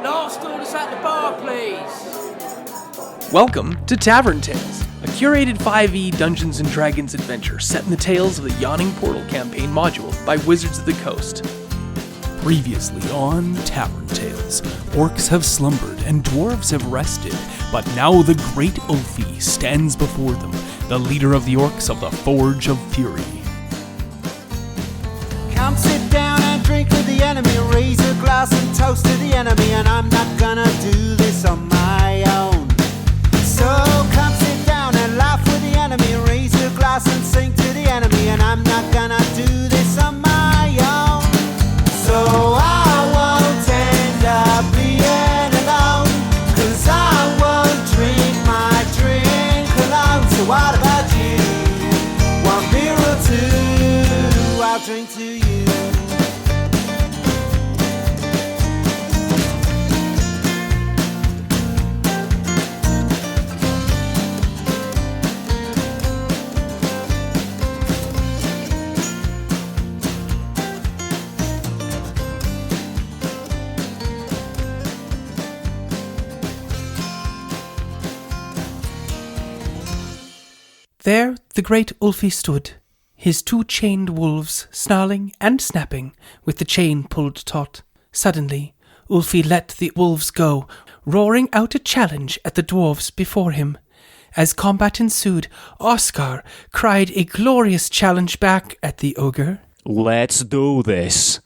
Last orders at the bar, please. Welcome to Tavern Tales, a curated 5e Dungeons & Dragons adventure set in the tales of the Yawning Portal campaign module by Wizards of the Coast. Previously on Tavern Tales, orcs have slumbered and dwarves have rested, but now the great Ulfi stands before them, the leader of the orcs of the Forge of Fury. Come sit down and drink with the enemy, raise a glass and toast to the enemy, and I'm not gonna do this on my own. So come sit down and laugh with the enemy, raise a glass and sing to the enemy, and I'm not gonna do this on my own. So I won't end up being alone, 'cause I won't drink my drink alone. So what about you? 1 beer or two, I'll drink to you. There the great Ulfi stood, his 2 chained wolves snarling and snapping with the chain pulled taut. Suddenly, Ulfi let the wolves go, roaring out a challenge at the dwarves before him. As combat ensued, Oscar cried a glorious challenge back at the ogre. Let's do this.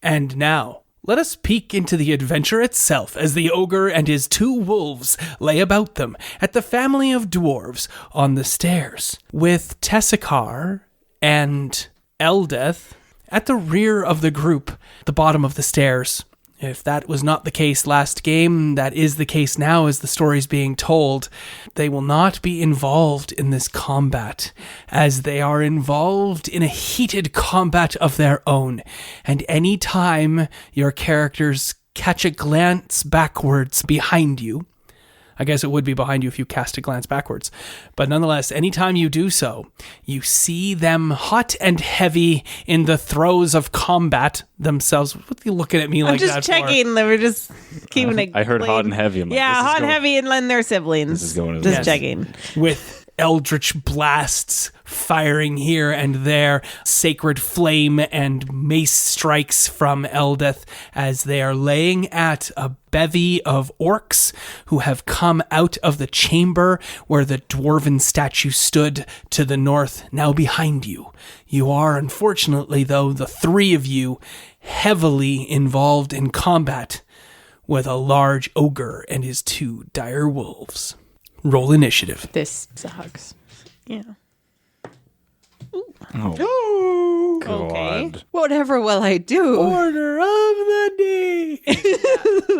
And now, let us peek into the adventure itself as the ogre and his 2 wolves lay about them at the family of dwarves on the stairs, with Tessakar and Eldeth at the rear of the group, the bottom of the stairs. If that was not the case last game, that is the case now as the story's being told. They will not be involved in this combat, as they are involved in a heated combat of their own. And any time your characters catch a glance backwards behind you, I guess it would be behind you if you cast a glance backwards. But nonetheless, anytime you do so, you see them hot and heavy in the throes of combat themselves. What are you looking at me like that for? I'm just checking. They were just keeping it I heard clean. hot and heavy. I'm like, Yeah, this is hot and going- heavy and their siblings. This is going to Just the- checking. With eldritch blasts firing here and there, sacred flame and mace strikes from Eldeth as they are laying at a bevy of orcs who have come out of the chamber where the dwarven statue stood to the north, now behind you. You are, unfortunately, though, the 3 of you heavily involved in combat with a large ogre and his 2 dire wolves. Roll initiative. This sucks. Yeah. Oh, God. Okay. Whatever will I do? Order of the day.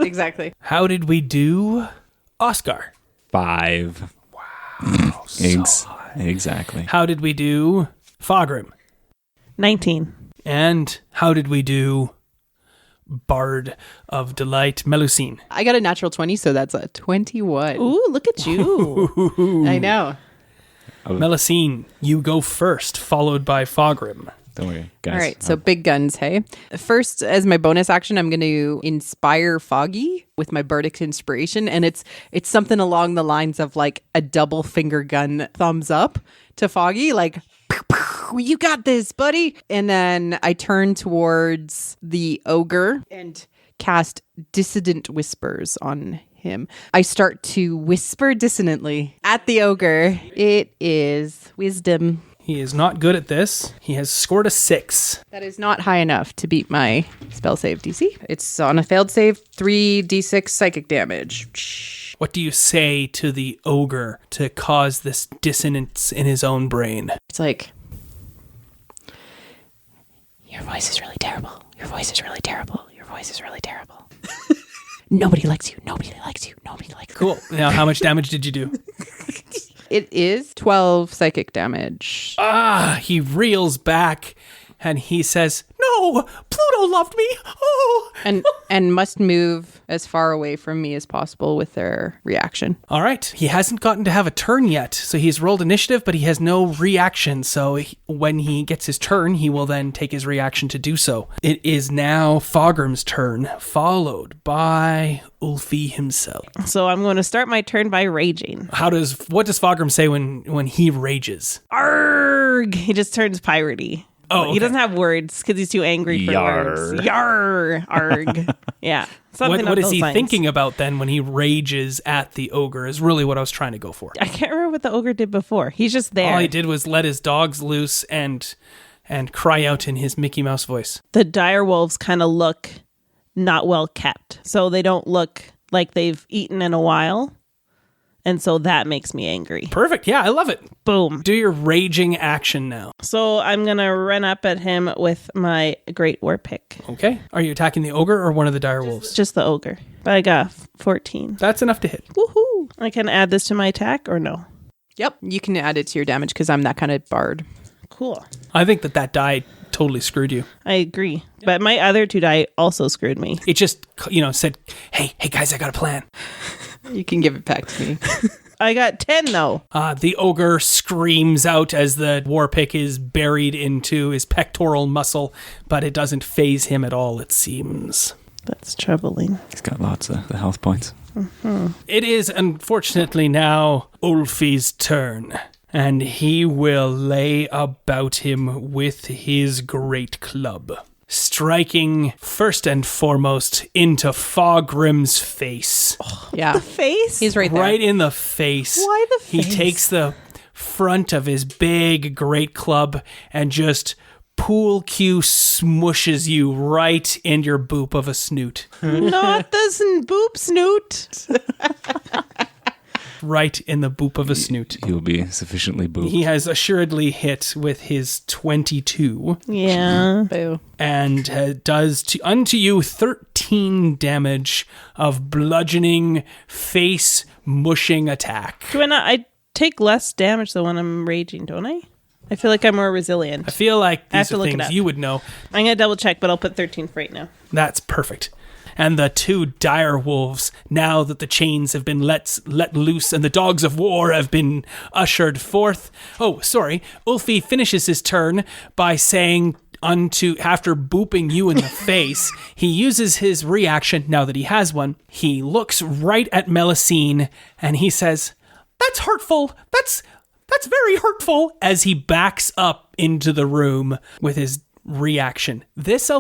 Exactly. How did we do? Oscar. 5. Wow. Exactly. How did we do? Fogrim. 19. And how did we do? Bard of Delight, Melusine. I got a natural 20, so that's a 21. Ooh, look at you. I know. Melusine, you go first, followed by Fogrim. Don't worry, guys. All right, so big guns, hey? First, as my bonus action, I'm going to inspire Foggy with my bardic inspiration, and it's something along the lines of like a double finger gun thumbs up to Foggy, like, you got this, buddy. And then I turn towards the ogre and cast Dissident Whispers on him. I start to whisper dissonantly at the ogre. It is wisdom. He is not good at this. He has scored a 6. That is not high enough to beat my spell save DC. It's on a failed save, 3d6 psychic damage. What do you say to the ogre to cause this dissonance in his own brain? It's like, your voice is really terrible. Your voice is really terrible. Your voice is really terrible. Nobody likes you. Nobody likes you. Nobody likes you. Cool. Now, how much damage did you do? It is 12 psychic damage. He reels back and he says, "No, no, Pluto loved me. Oh. And must move as far away from me as possible with their reaction. All right. He hasn't gotten to have a turn yet. So he's rolled initiative, but he has no reaction. So when he gets his turn, he will then take his reaction to do so. It is now Fogrim's turn, followed by Ulfi himself. So I'm going to start my turn by raging. What does Fogrim say when he rages? Arg! He just turns piratey. Oh, okay. He doesn't have words because he's too angry for words. Yar! Arg. Yeah. Something What is those he lines. thinking about then when he rages at the ogre is really what I was trying to go for. I can't remember what the ogre did before. He's just there. All he did was let his dogs loose and cry out in his Mickey Mouse voice. The dire wolves kind of look not well kept. So they don't look like they've eaten in a while. And so that makes me angry. Perfect. Yeah, I love it. Boom. Do your raging action now. So I'm going to run up at him with my great war pick. Okay. Are you attacking the ogre or one of the dire wolves? Just the ogre. But I got 14. That's enough to hit. Woohoo. I can add this to my attack or no? Yep. You can add it to your damage because I'm that kind of bard. Cool. I think that die totally screwed you. I agree. But my other 2 die also screwed me. It just, said, hey guys, I got a plan. You can give it back to me. I got 10 though. The ogre screams out as the war pick is buried into his pectoral muscle, but it doesn't faze him at all, it seems. That's troubling. He's got lots of the health points. It is, unfortunately, now Ulfi's turn, and he will lay about him with his great club, striking first and foremost into Fogrim's face. Yeah. Face? He's right there. Right in the face. Why the face? He takes the front of his big great club and just pool cue smushes you right in your boop of a snoot. Not this boop snoot. Right in the boop of a snoot. He will be sufficiently booped. He has assuredly hit with his 22 Yeah. Boo. and does unto you 13 damage of bludgeoning, face mushing attack. Do I not? I take less damage though when I'm raging, don't I? I feel like I'm more resilient. I feel like I have these to are look it things up. you would know. I'm going to double check, but I'll put 13 for right now. That's perfect. And the 2 dire wolves, now that the chains have been let loose and the dogs of war have been ushered forth. Oh, sorry. Ulfi finishes his turn by saying after booping you in the face, he uses his reaction, now that he has one. He looks right at Melusine and he says, "That's hurtful. That's very hurtful," as he backs up into the room with his reaction. This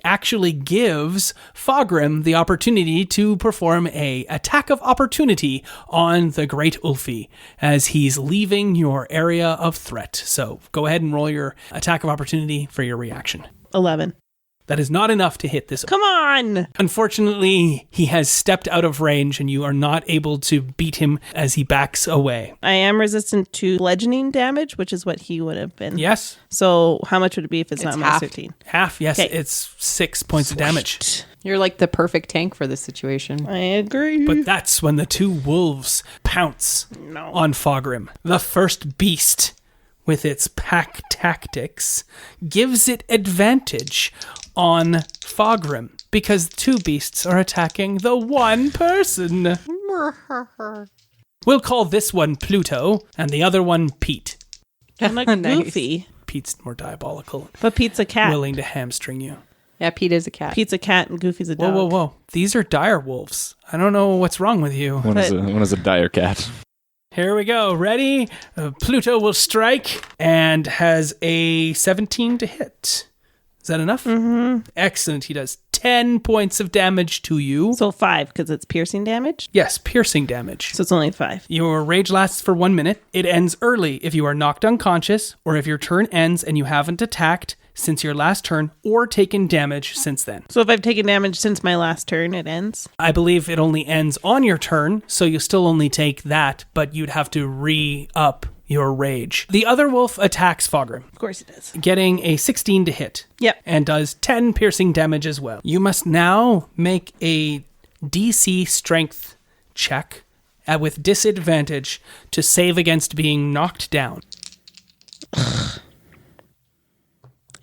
actually gives Fogrim the opportunity to perform a attack of opportunity on the great Ulfi as he's leaving your area of threat. So go ahead and roll your attack of opportunity for your reaction. 11. That is not enough to hit this. Come on! Unfortunately, he has stepped out of range and you are not able to beat him as he backs away. I am resistant to bludgeoning damage, which is what he would have been. Yes? So how much would it be if it's not half. minus 15? Half, yes. Okay. It's 6 points of damage. You're like the perfect tank for this situation. I agree. But that's when the 2 wolves pounce on Fogrim. The first beast, with its pack tactics, gives it advantage on Fogrim because 2 beasts are attacking the one person. We'll call this one Pluto and the other one Pete. I'm like Nice. Goofy. Pete's more diabolical, But Pete's a cat. willing to hamstring you. Yeah, Pete is a cat. Pete's a cat and Goofy's a dog. Whoa. These are dire wolves. I don't know what's wrong with you. One is a dire cat. Here we go. Ready? Pluto will strike and has a 17 to hit. Is that enough? Mm-hmm. Excellent. He does 10 points of damage to you. So 5, because it's piercing damage. Yes, piercing damage. So it's only 5. Your rage lasts for 1 minute. It ends early if you are knocked unconscious or if your turn ends and you haven't attacked since your last turn or taken damage since then. So if I've taken damage since my last turn, it ends? I believe it only ends on your turn, so you still only take that, but you'd have to re-up your rage. The other wolf attacks Fogrim, Of course it does. getting a 16 to hit. Yep. And does 10 piercing damage as well. You must now make a DC strength check with disadvantage to save against being knocked down.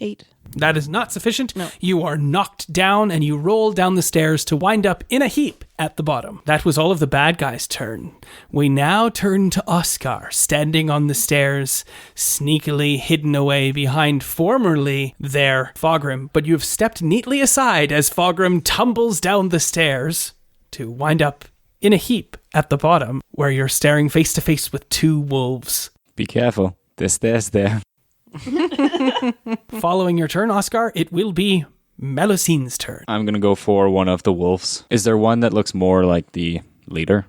8. That is not sufficient. No. You are knocked down and you roll down the stairs to wind up in a heap at the bottom. That was all of the bad guys' turn. We now turn to Oscar, standing on the stairs, sneakily hidden away behind formerly there Fogrim, but you have stepped neatly aside as Fogrim tumbles down the stairs to wind up in a heap at the bottom, where you're staring face to face with two wolves. Be careful. There's stairs there. Following your turn, Oscar, it will be Melusine's turn. I'm going to go for one of the wolves. Is there one that looks more like the leader,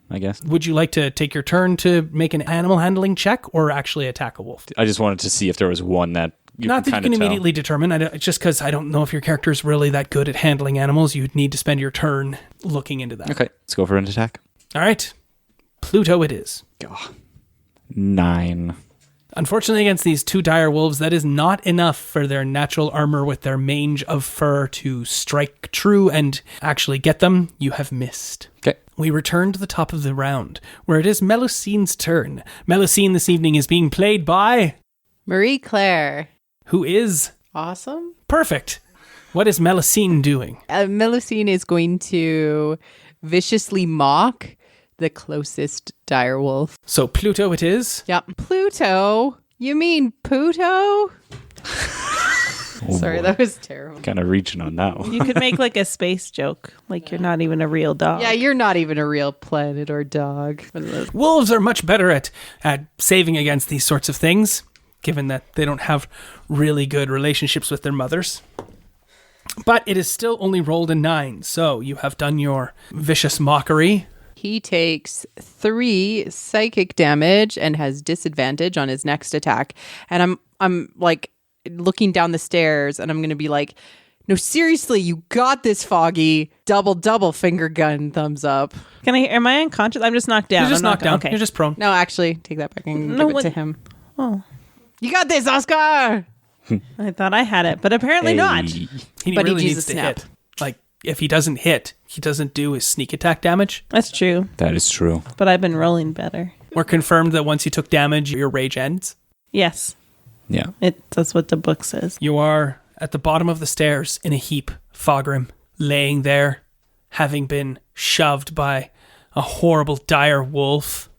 I guess? Would you like to take your turn to make an animal handling check or actually attack a wolf? I just wanted to see if there was one that Not that you can immediately determine. It's just because I don't know if your character is really that good at handling animals. You'd need to spend your turn looking into that. Okay, let's go for an attack. All right. Pluto it is. 9. Unfortunately, against these two dire wolves, that is not enough for their natural armor with their mange of fur to strike true and actually get them. You have missed. Okay. We return to the top of the round, where it is Melusine's turn. Melusine this evening is being played by... Marie Claire. Who is... Awesome. Perfect. What is Melusine doing? Melusine is going to viciously mock the closest direwolf. So Pluto it is. Yep. Pluto? You mean Puto? Sorry, that was terrible. Kind of reaching on that one. You could make like a space joke, like you're not even a real dog. Yeah, you're not even a real planet or dog. Wolves are much better at saving against these sorts of things, given that they don't have really good relationships with their mothers. But it is still only rolled a 9, so you have done your vicious mockery. He takes 3 psychic damage and has disadvantage on his next attack. And I'm like looking down the stairs and I'm going to be like, no, seriously, you got this, Foggy. Double finger gun, thumbs up. Am I unconscious? I'm just knocked down. You're just knocked down. Okay. You're just prone. No, actually, take that back and No, give it what- to him. Oh, You got this, Oscar! I thought I had it, but apparently not. He But he really needs needs a to snap. hit. Like, if he doesn't hit, he doesn't do his sneak attack damage. That's true, That is true. but I've been rolling better. We're confirmed that once you took damage, your rage ends. Yes, Yeah. that's what the book says. You are at the bottom of the stairs in a heap, Fogrim, laying there, having been shoved by a horrible dire wolf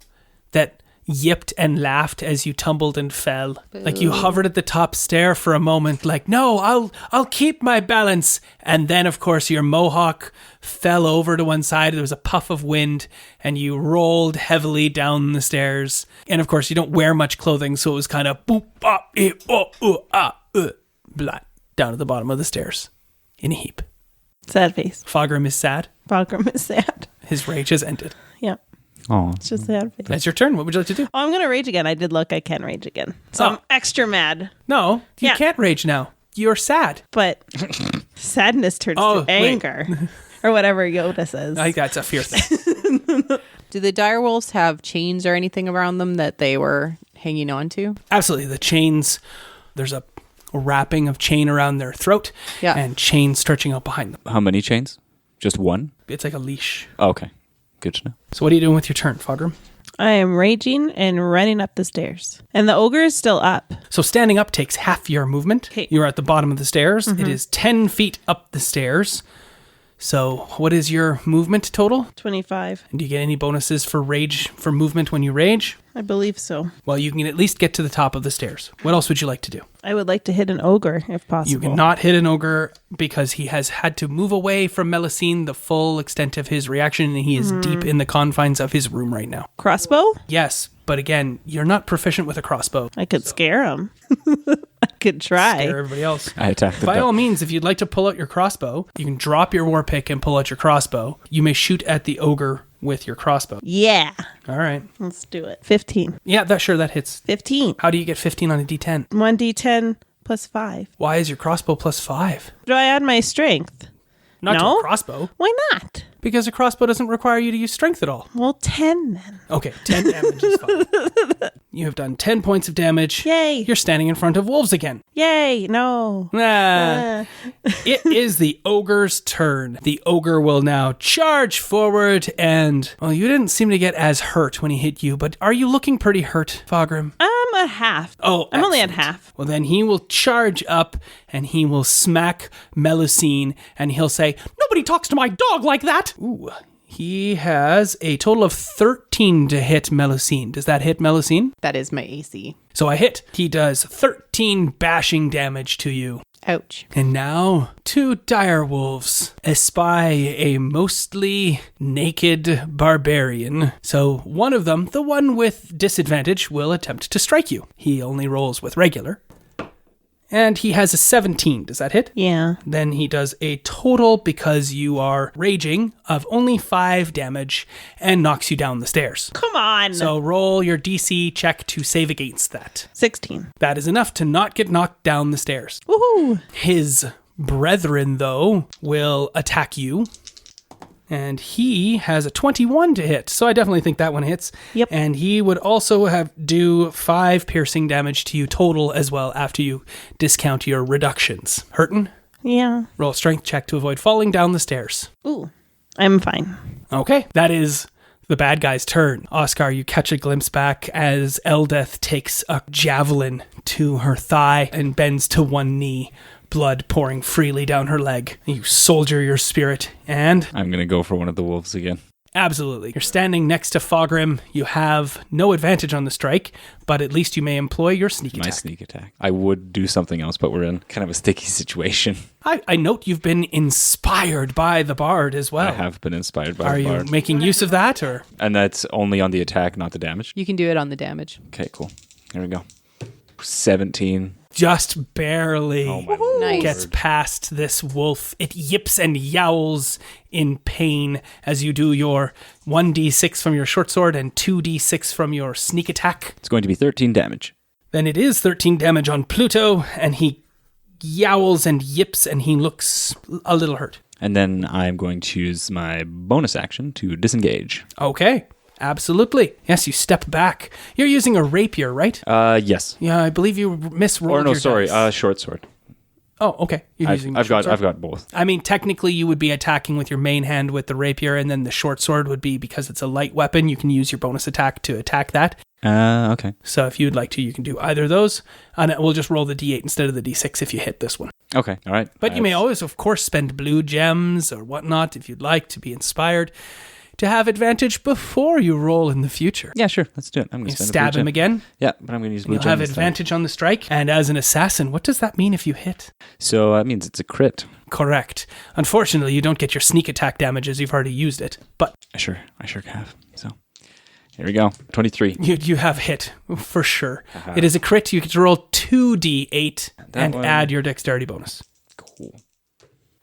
that yipped and laughed as you tumbled and fell. Like you hovered at the top stair for a moment, like, no, I'll keep my balance. And then, of course, your mohawk fell over to one side. There was a puff of wind and you rolled heavily down the stairs. And of course, you don't wear much clothing, so it was kind of boop, ah, eh, blah, down at the bottom of the stairs in a heap. Sad face. Fogrim is sad. Fogrim is sad. His rage has ended. Yeah, Oh. it's just sad face. That's your turn. What would you like to do? Oh, I'm gonna rage again. I did look. I can rage again. So I'm extra mad. No, you Yeah. can't rage now. You're sad. But sadness turns Oh, to wait. anger, or whatever Yoda says. I think that's a fear thing. Do the direwolves have chains or anything around them that they were hanging on to? Absolutely. The chains, there's a wrapping of chain around their throat and chain stretching out behind them. How many chains? Just one? It's like a leash. Oh, okay. Good to know. So what are you doing with your turn, Fogrim? I am raging and running up the stairs, and the ogre is still up. So standing up takes half your movement. Okay. You're at the bottom of the stairs. It is 10 feet up the stairs. So what is your movement total? 25. And do you get any bonuses for rage, for movement when you rage? I believe so. Well, you can at least get to the top of the stairs. What else would you like to do? I would like to hit an ogre if possible. You cannot hit an ogre because he has had to move away from Melusine the full extent of his reaction, and he is deep in the confines of his room right now. Crossbow? Yes, but again, you're not proficient with a crossbow. I could scare him. I could try. Scare everybody else. I attacked the By duck. all means, if you'd like to pull out your crossbow, you can drop your war pick and pull out your crossbow. You may shoot at the ogre with your crossbow. Yeah. All right. Let's do it. 15. Yeah, that hits. 15. How do you get 15 on a d10? 1d10 plus 5. Why is your crossbow plus 5? Do I add my strength? Not to No. a crossbow. Why not? Because a crossbow doesn't require you to use strength at all. Well, 10 then. Okay, 10 damage is fine. You have done 10 points of damage. Yay. You're standing in front of wolves again. Yay. No. It is the ogre's turn. The ogre will now charge forward and, well, you didn't seem to get as hurt when he hit you, but are you looking pretty hurt, Fogrim? at half. Oh, I'm only at excellent. half. Well, then he will charge up and he will smack Melusine and he'll say, "Nobody talks to my dog like that." Ooh. He has a total of 13 to hit Melusine. Does that hit Melusine? That is my AC. So I hit. He does 13 bashing damage to you. Ouch. And now, 2 dire wolves espy a mostly naked barbarian. So one of them, the one with disadvantage, will attempt to strike you. He only rolls with regular. And he has a 17. Does that hit? Yeah. Then he does a total, because you are raging, of only 5 damage and knocks you down the stairs. Come on. So roll your DC check to save against that. 16. That is enough to not get knocked down the stairs. Woohoo. His brethren, though, will attack you. And he has a 21 to hit, so I definitely think that one hits. Yep. And he would also do 5 piercing damage to you total as well after you discount your reductions. Hurtin'? Yeah. Roll a strength check to avoid falling down the stairs. Ooh. I'm fine. Okay, that is the bad guy's turn. Oscar, you catch a glimpse back as Eldeth takes a javelin to her thigh and bends to one knee, blood pouring freely down her leg. You soldier your spirit, and I'm going to go for one of the wolves again. absolutely. You're standing next to Fogrim. You have no advantage on the strike, but at least you may employ your sneak attack. My sneak attack. I would do something else, but we're in kind of a sticky situation. I note you've been inspired by the bard as well. I have been inspired by Are the you bard. making use of that, or? And that's only on the attack, not the damage. You can do it on the damage. Okay, cool. Here we go. 17. Just barely. Oh my Nice. Gets past this wolf. It yips and yowls in pain as you do your 1d6 from your short sword and 2d6 from your sneak attack. It's going to be 13 damage. Then it is 13 damage on Pluto, and he yowls and yips, and he looks a little hurt. And then I'm going to use my bonus action to disengage. Okay, absolutely. Yes, you step back. You're using a rapier, right? Yes. Yeah, I believe you misrolled Or no, your sorry, dice. short sword. Oh, okay. You're using the short sword. I've got both. I mean, technically, you would be attacking with your main hand with the rapier, and then the short sword would be, because it's a light weapon, you can use your bonus attack to attack that. Okay. So if you'd like to, you can do either of those. And we'll just roll the d8 instead of the d6 if you hit this one. Okay. All right. But you may always, of course, spend blue gems or whatnot if you'd like to be inspired to have advantage before you roll in the future. Yeah, sure. Let's do it. I'm going You to stab him again. Yeah, but I'm going to use blue You'll gem have instead. advantage on the strike. And as an assassin, what does that mean if you hit? So that means it's a crit. Correct. Unfortunately, you don't get your sneak attack damage as you've already used it. But I sure have. So here we go. 23. you have hit, for sure. It is a crit. You get to roll 2d8 and one- add your dexterity bonus. Cool.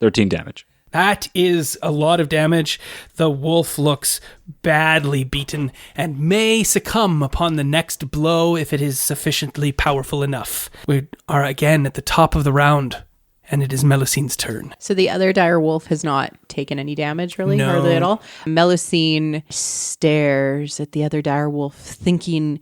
13 damage. That is a lot of damage. The wolf looks badly beaten and may succumb upon the next blow if it is sufficiently powerful enough. We are again at the top of the round, and it is Melusine's turn. So the other dire wolf has not taken any damage, really, No. hardly at all. Melusine stares at the other dire wolf, thinking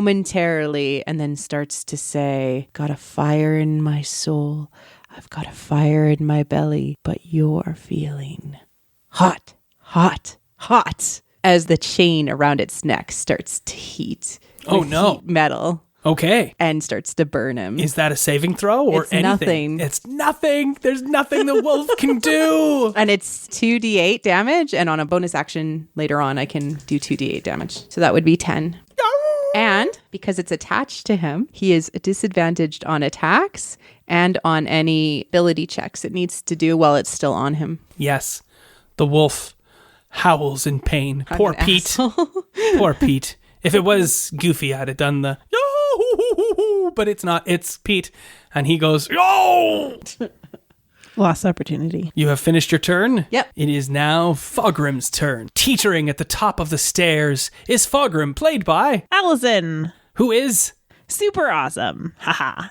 momentarily, and then starts to say, "Got a fire in my soul. I've got a fire in my belly, but you're feeling hot, hot, hot," as the chain around its neck starts to heat. Oh, with no. heat metal, Okay. and starts to burn him. Is that a saving throw or It's anything? nothing. It's nothing. There's nothing the wolf can do. And it's 2d8 damage, and on a bonus action later on, I can do 2d8 damage. So that would be 10. And because it's attached to him, he is disadvantaged on attacks and on any ability checks it needs to do while it's still on him. Yes. The wolf howls in pain. I'm Poor an Pete. asshole. Poor Pete. If it was Goofy, I'd have done the yo, but it's not. It's Pete, and he goes yo. Lost opportunity. You have finished your turn. Yep. It is now Fogrim's turn. Teetering at the top of the stairs is Fogrim, played by Allison. who is Super awesome. Haha.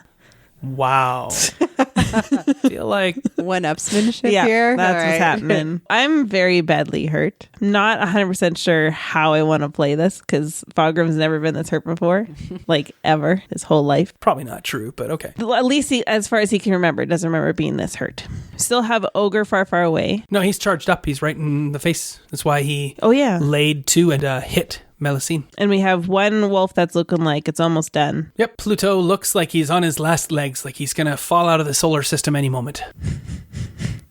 wow. Feel like One-upsmanship Yeah, here. that's All what's right. happening. I'm very badly hurt. I'm not 100% sure how I want to play this because Fogrim's never been this hurt before, like ever, his whole life. probably not true, but okay. Well, at least he, as far as he can remember, doesn't remember being this hurt. Still have Ogre far, far away. No, he's charged up. He's right in the face. That's why he Oh, yeah. laid to and hit Melusine. And we have one wolf that's looking like it's almost done. Yep, Pluto looks like he's on his last legs, like he's going to fall out of the solar system any moment.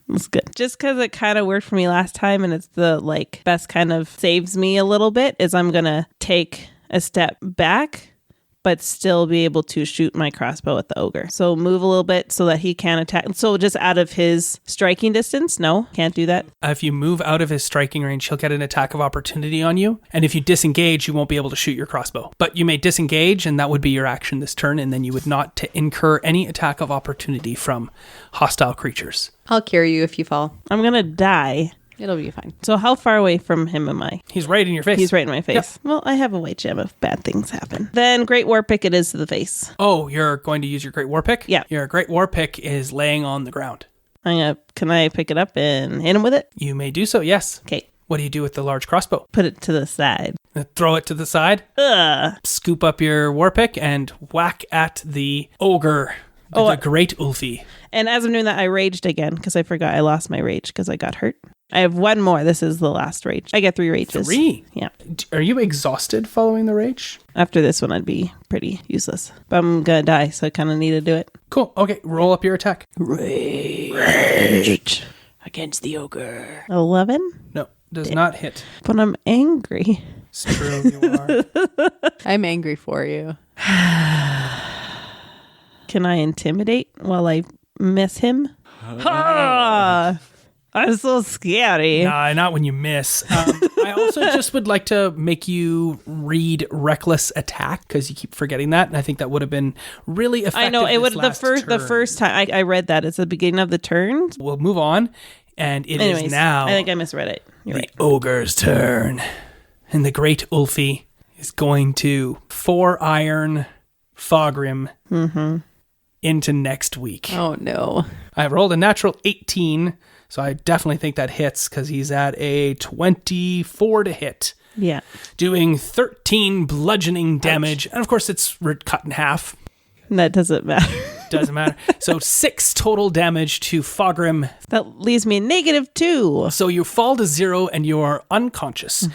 That's good. Just because it kind of worked for me last time and it's the best kind of saves me a little bit is I'm going to take a step back but still be able to shoot my crossbow at the ogre. So move a little bit so that he can attack. So just out of his striking distance? No, can't do that. If you move out of his striking range, he'll get an attack of opportunity on you. And if you disengage, you won't be able to shoot your crossbow. But you may disengage, and that would be your action this turn, and then you would not incur any attack of opportunity from hostile creatures. I'll carry you if you fall. I'm going to die. It'll be fine. So how far away from him am I? He's right in your face. He's right in my face. Yep. Well, I have a white gem if bad things happen. Then Great War Pick it is to the face. Oh, you're going to use your Great War Pick? Yeah. Your Great War Pick is laying on the ground. Can I pick it up and hit him with it? You may do so, yes. Okay. What do you do with the large crossbow? Put it to the side. Throw it to the side. Scoop up your War Pick and whack at the ogre, the Great Ulfi. And as I'm doing that, I raged again because I forgot I lost my rage because I got hurt. I have one more. This is the last rage. I get 3 rages. 3? Yeah. Are you exhausted following the rage? After this one, I'd be pretty useless. But I'm going to die, so I kind of need to do it. Cool. Okay, roll up your attack. Rage. Against the ogre. 11? No, does not hit. But I'm angry. It's true, you are. I'm angry for you. Can I intimidate while I miss him? I'm so scary. Nah, not when you miss. I also just would like to make you read Reckless Attack because you keep forgetting that, and I think that would have been really effective. I know it would the turn. first time I read that. It's the beginning of the turn. We'll move on, and Anyways, is now. I think I misread it. You're the right. ogre's turn, and the Great Ulfi is going to 4-iron Fogrim into next week. Oh, no. I rolled a natural 18. So I definitely think that hits because he's at a 24 to hit. Yeah. Doing 13 bludgeoning damage. And of course, it's cut in half. That doesn't matter. Doesn't matter. So 6 total damage to Fogrim. That leaves me -2. So you fall to 0 and you are unconscious.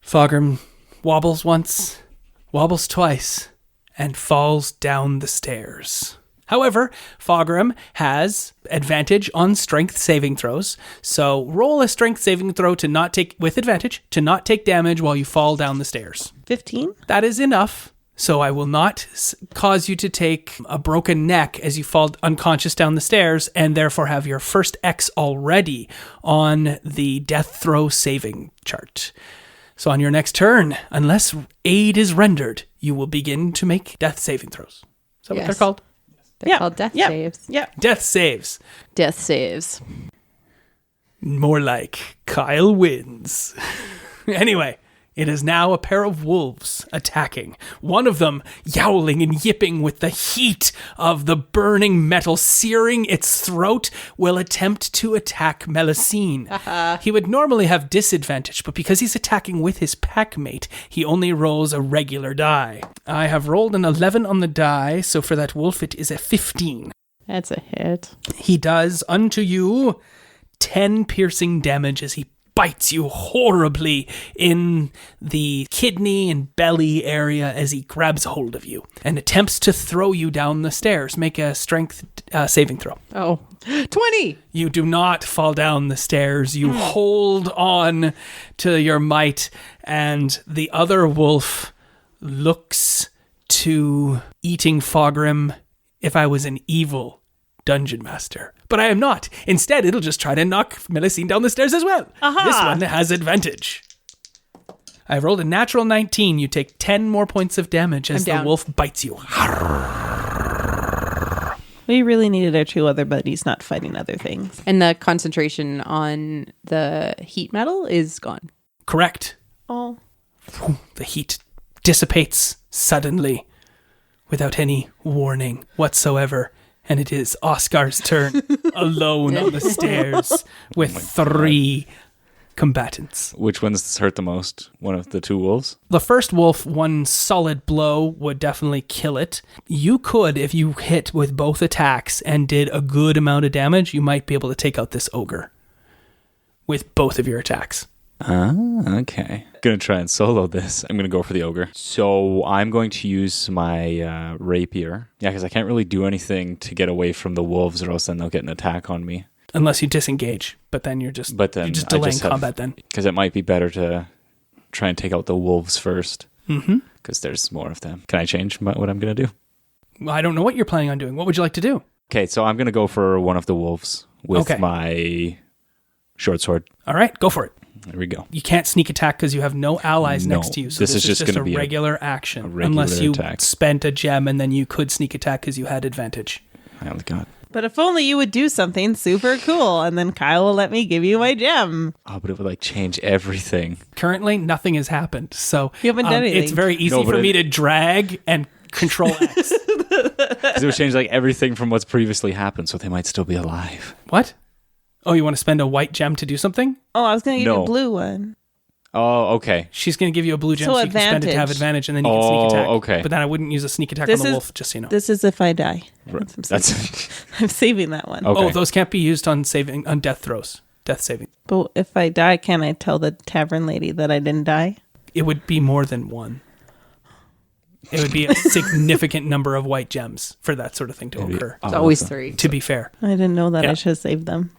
Fogrim wobbles once, wobbles twice, and falls down the stairs. However, Fogrim has advantage on strength saving throws. So roll a strength saving throw to not take damage while you fall down the stairs. 15? That is enough. So I will not cause you to take a broken neck as you fall unconscious down the stairs and therefore have your first X already on the death throw saving chart. So on your next turn, unless aid is rendered, you will begin to make death saving throws. Is that what they're called? They're called death saves. Yeah. Death saves. Death saves. More like Kyle wins. Anyway, it is now a pair of wolves attacking. One of them yowling and yipping with the heat of the burning metal searing its throat will attempt to attack Melusine. He would normally have disadvantage, but because he's attacking with his packmate, he only rolls a regular die. I have rolled an 11 on the die, so for that wolf it is a 15. That's a hit. He does unto you 10 piercing damage as he bites you horribly in the kidney and belly area as he grabs hold of you and attempts to throw you down the stairs. Make a strength saving throw. Oh, 20! You do not fall down the stairs. You hold on to your might, and the other wolf looks to eating Fogrim if I was an evil dungeon master. But I am not. Instead, it'll just try to knock Melusine down the stairs as well. Aha! This one has advantage. I rolled a natural 19. You take 10 more points of damage as the wolf bites you. We really needed our 2 other buddies not fighting other things. And the concentration on the heat metal is gone. Correct. Oh. The heat dissipates suddenly without any warning whatsoever. And it is Oscar's turn, alone on the stairs with 3 combatants. Which ones hurt the most? One of the 2 wolves? The first wolf, one solid blow would definitely kill it. You could, if you hit with both attacks and did a good amount of damage, you might be able to take out this ogre with both of your attacks. Okay. Gonna try and solo this. I'm gonna go for the ogre. So I'm going to use my rapier. Yeah, because I can't really do anything to get away from the wolves, or else then they'll get an attack on me. Unless you disengage, but then you're just delaying combat then. Because it might be better to try and take out the wolves first. Because there's more of them. Can I change what I'm gonna do? Well, I don't know what you're planning on doing. What would you like to do? Okay, so I'm gonna go for one of the wolves with my short sword. All right, go for it. There we go. You can't sneak attack because you have no allies next to you. So this is just going to be regular action. Unless you spent a gem and then you could sneak attack because you had advantage. Oh, God. But if only you would do something super cool, and then Kyle will let me give you my gem. Oh, but it would like change everything. Currently, nothing has happened. So you haven't done anything. It's very easy for me to drag and control X. Because it would change like everything from what's previously happened, so they might still be alive. What? Oh, you want to spend a white gem to do something? Oh, I was going to give you a blue one. Oh, okay. She's going to give you a blue gem so you can spend it to have advantage, and then you can sneak attack. Okay. But then I wouldn't use a sneak attack on the wolf, just so you know. This is if I die. That's I'm saving that one. Okay. Oh, those can't be used on death throws. Death saving. But if I die, can I tell the tavern lady that I didn't die? It would be more than one. It would be a significant number of white gems for that sort of thing to occur. It's always 3. To be fair. I didn't know that. I should have saved them.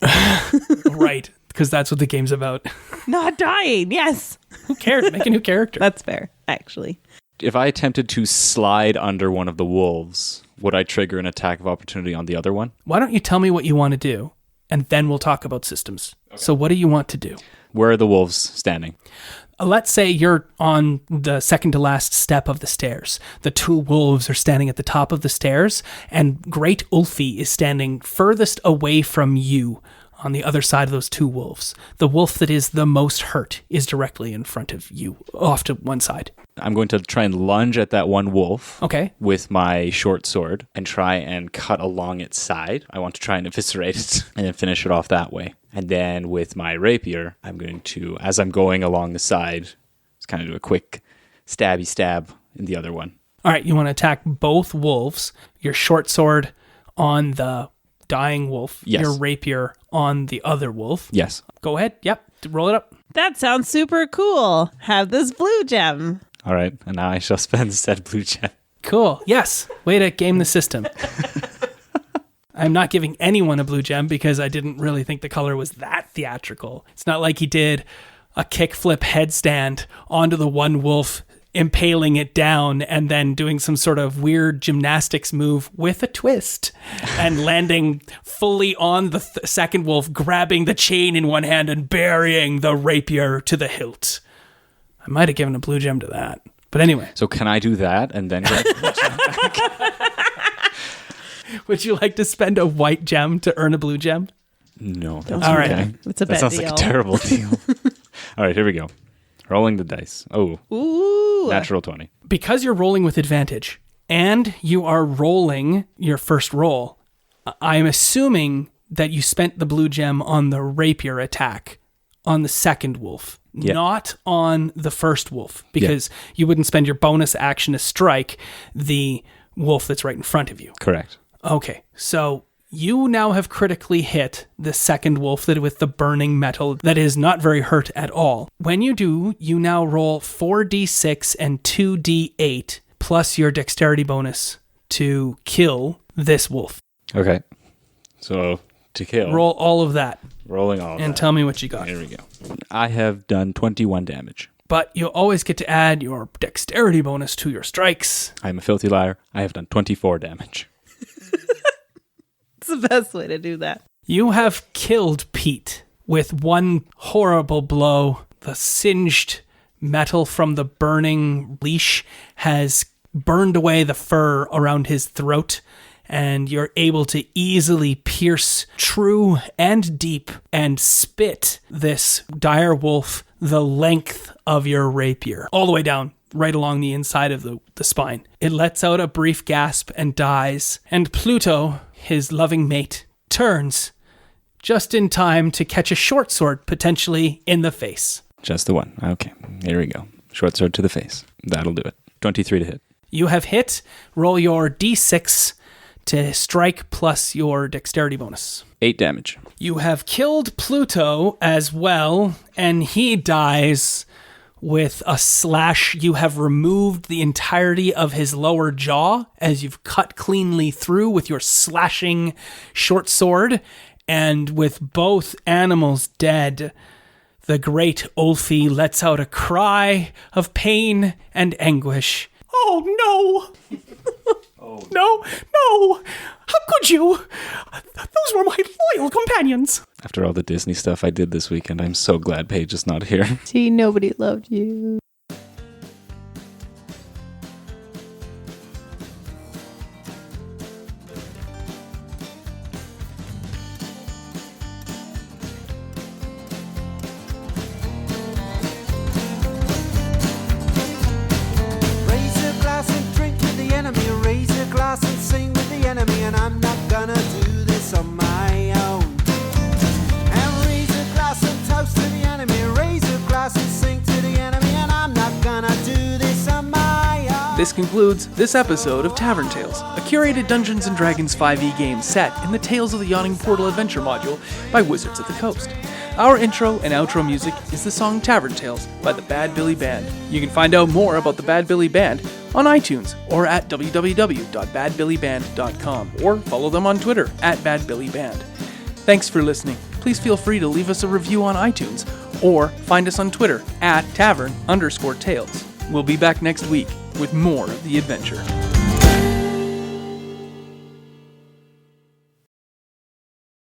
Right. Because that's what the game's about. Not dying. Yes. Who cares? Make a new character. That's fair, actually. If I attempted to slide under one of the wolves, would I trigger an attack of opportunity on the other one? Why don't you tell me what you want to do, and then we'll talk about systems. Okay. So what do you want to do? Where are the wolves standing? Let's say you're on the second to last step of the stairs. The 2 wolves are standing at the top of the stairs, and Great Ulfi is standing furthest away from you on the other side of those 2 wolves. The wolf that is the most hurt is directly in front of you, off to one side. I'm going to try and lunge at that one wolf with my short sword and try and cut along its side. I want to try and eviscerate it and then finish it off that way. And then with my rapier, I'm going to, as I'm going along the side, just kind of do a quick stabby stab in the other one. All right, you want to attack both wolves. Your short sword on the dying wolf. Yes. Your rapier on the other wolf. Yes. Go ahead. Yep. Roll it up. That sounds super cool. Have this blue gem. All right, and now I shall spend said blue gem. Cool. Yes. Way to game the system. I'm not giving anyone a blue gem because I didn't really think the color was that theatrical. It's not like he did a kickflip headstand onto the one wolf, impaling it down, and then doing some sort of weird gymnastics move with a twist and landing fully on the second wolf, grabbing the chain in one hand and burying the rapier to the hilt. I might have given a blue gem to that. But anyway. So can I do that and then get a blue gem back? Would you like to spend a white gem to earn a blue gem? No. That's all okay. right. It's a bad deal. That sounds like a terrible deal. All right, here we go. Rolling the dice. Oh. Ooh. Natural 20. Because you're rolling with advantage and you are rolling your first roll, I'm assuming that you spent the blue gem on the rapier attack on the second wolf, not on the first wolf, because you wouldn't spend your bonus action to strike the wolf that's right in front of you. Correct. Okay, so you now have critically hit the second wolf that with the burning metal that is not very hurt at all. When you do, you now roll 4d6 and 2d8 plus your dexterity bonus to kill this wolf. Okay. So to kill. Roll all of that. Rolling all of that. And tell me what you got. Here we go. I have done 21 damage. But you always get to add your dexterity bonus to your strikes. I'm a filthy liar. I have done 24 damage. It's the best way to do that. You have killed Pete with one horrible blow. The singed metal from the burning leash has burned away the fur around his throat, and you're able to easily pierce true and deep and spit this dire wolf the length of your rapier, all the way down, right along the inside of the spine. It lets out a brief gasp and dies, and Pluto, his loving mate, turns just in time to catch a short sword potentially in the face. Just the one. Okay, here we go. Short sword to the face. That'll do it. 23 to hit. You have hit. Roll your d6 to strike plus your dexterity bonus. 8 damage. You have killed Pluto as well, and he dies with a slash. You have removed the entirety of his lower jaw as you've cut cleanly through with your slashing short sword. And with both animals dead, the great Ulfi lets out a cry of pain and anguish. Oh, no! Oh. No! How could you? Those were my loyal companions. After all the Disney stuff I did this weekend, I'm so glad Paige is not here. See, nobody loved you. And sing with the enemy, and I'm not gonna do this on my own. And raise a glass and toast to the enemy, raise a glass and sing to the enemy, and I'm not gonna do this on my own. This concludes this episode of Tavern Tales, a curated Dungeons & Dragons 5e game set in the Tales of the Yawning Portal adventure module by Wizards of the Coast. Our intro and outro music is the song Tavern Tales by the Bad Billy Band. You can find out more about the Bad Billy Band on iTunes or at www.badbillyband.com or follow them on Twitter at badbillyband. Thanks for listening. Please feel free to leave us a review on iTunes or find us on Twitter at tavern_tales. We'll be back next week with more of the adventure.